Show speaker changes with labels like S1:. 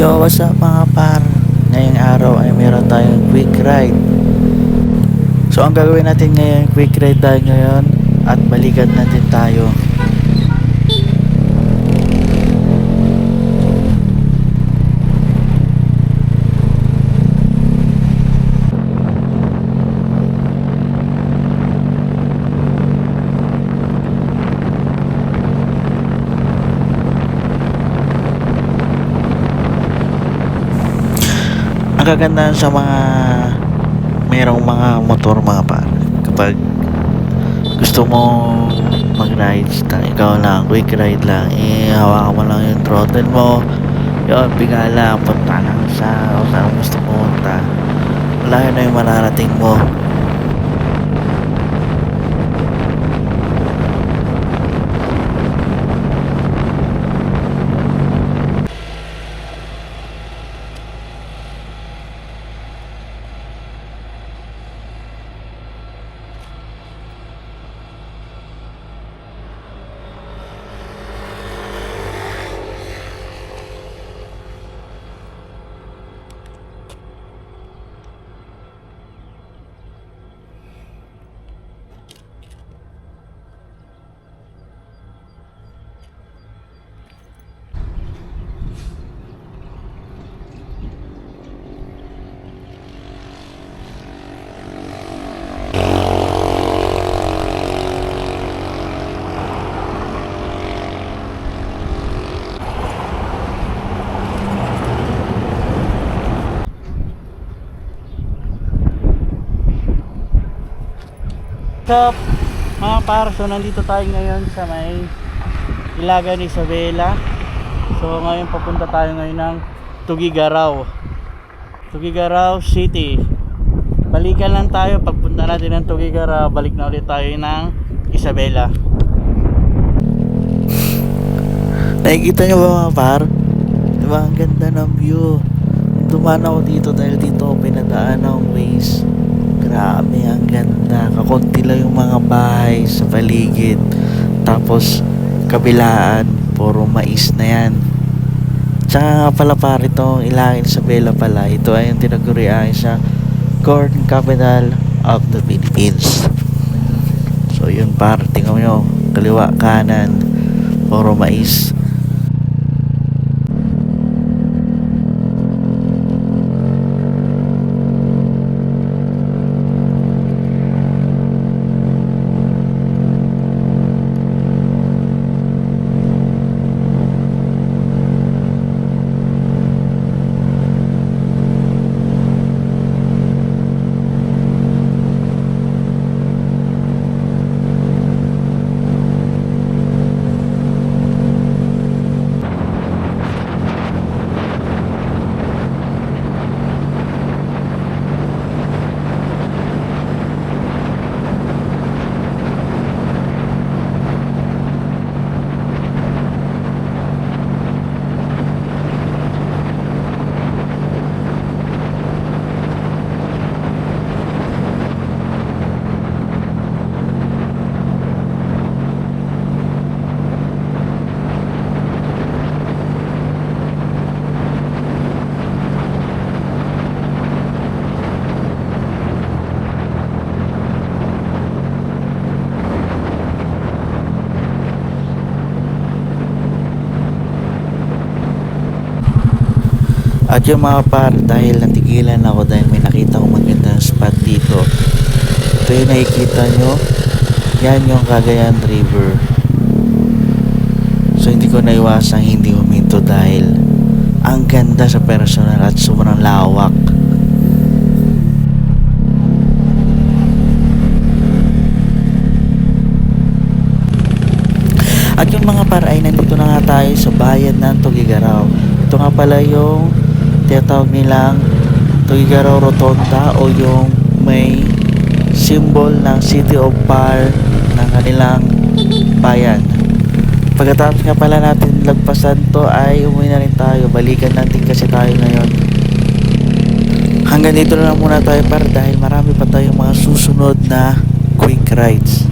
S1: Yo, what's up mga par? Ngayong araw ay meron tayong quick ride. So ang gagawin natin ngayon, quick ride tayo ngayon at balikan natin tayo. Ang kagandahan sa merong mga motor mga par, kapag gusto mo mag-ride, ikaw lang, quick ride lang, hawakan mo lang yung throttle mo, yun, biga lang, punta lang sa kung saan gusto mo punta, wala na yung mararating mo. What's up mga par, so nandito tayo ngayon sa may Ilagan Isabela. So ngayon papunta tayo ngayon ng Tuguegarao City. Balikan lang tayo, pagpunta natin ng Tuguegarao, balik na ulit tayo ng Isabela. Nakikita nyo ba mga par? Diba ang ganda ng view? Dumaan ako dito dahil dito ako pinadaan ng Waze. Grabe, ang ganda. Kakunti lang yung mga bahay sa paligid. Tapos, kabilaan, puro mais na yan. Tsaka nga pala pare, itong Ilagan Isabela pala. Ito ay yung tinagurian sa Corn Capital of the Philippines. So, yun pare, tingnan nyo. Kaliwa, kanan, puro mais. At yung mga par, dahil natigilan ako dahil may nakita ko magandang spot dito. Ito yung nakikita nyo, yan yung Cagayan River. So hindi ko naiwasang hindi huminto dahil ang ganda sa personal at sobrang lawak. At yung mga par ay nandito na nga tayo sa bayan ng Tuguegarao. Ito nga pala yung tinatawag nilang Tuguegarao Rotonda o yung may symbol ng City of Par ng kanilang bayan. Pagkatapos nga pala natin lagpasan to ay umuwi na rin tayo. Balikan natin kasi tayo ngayon. Hanggang dito na lang muna tayo par dahil marami pa tayong mga susunod na quick rides.